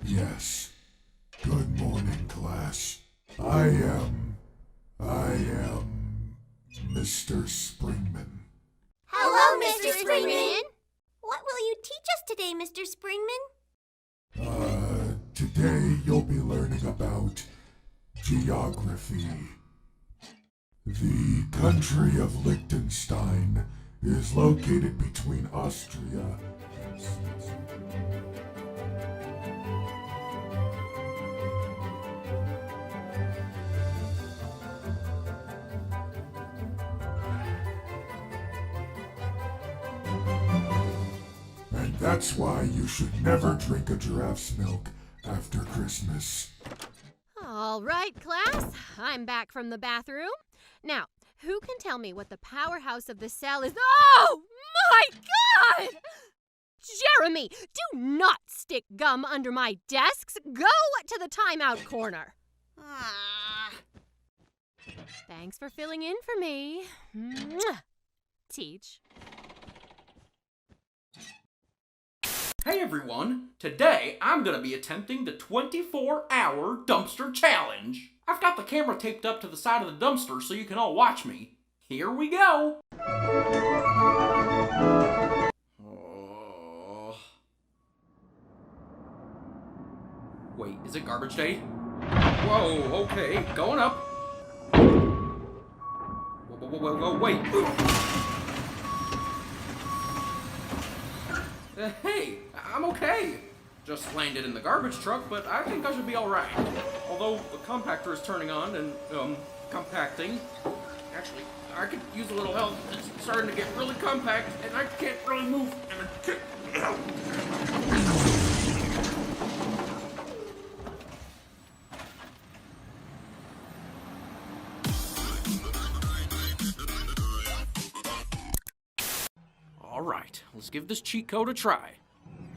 Yes. Good morning, class. I am Mr. Springman. Hello, Mr. Springman. What will you teach us today, Mr. Springman? Today you'll be learning about geography. The country of Liechtenstein is located between Austria and Switzerland. And that's why you should never drink a giraffe's milk after Christmas. All right, class. I'm back from the bathroom. Now, who can tell me what the powerhouse of the cell is? Oh, my God! Jeremy, do not stick gum under my desks. Go to the timeout corner. Thanks for filling in for me. Mwah. Teach. Hey everyone, today I'm gonna be attempting the 24-hour dumpster challenge. I've got the camera taped up to the side of the dumpster so you can all watch me. Here we go! Oh. Wait, is it garbage day? Whoa, okay, going up. Whoa, wait. Hey, I'm okay. Just landed in the garbage truck, but I think I should be alright. Although the compactor is turning on and, compacting. Actually, I could use a little help. It's starting to get really compact, and I can't really move. And I can't... Alright, let's give this cheat code a try.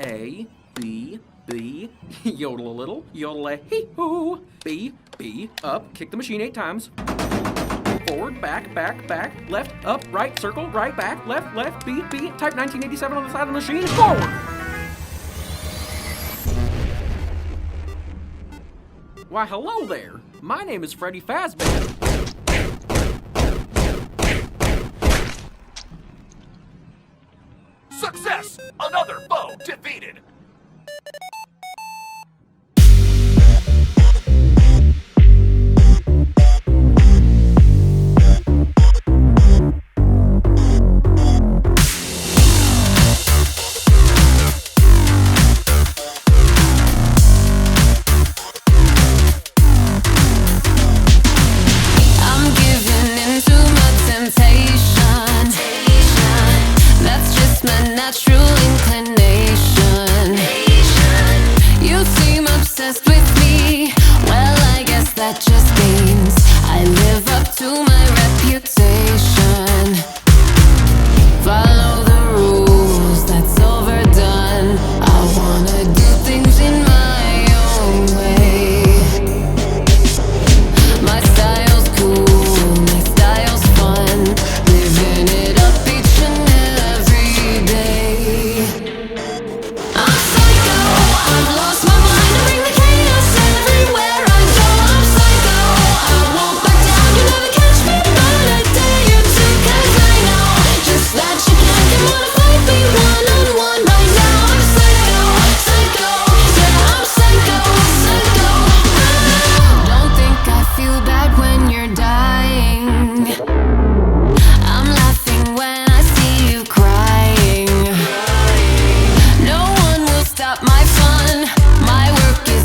A, B, B, yodel a little, yodel a hee-hoo. B, B, up, kick the machine 8 times. Forward, back, back, back, left, up, right, circle, right, back, left, left, B, B, type 1987 on the side of the machine, forward! Why, hello there. My name is Freddy Fazbear. Success! Another foe defeated!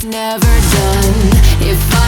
Never done if I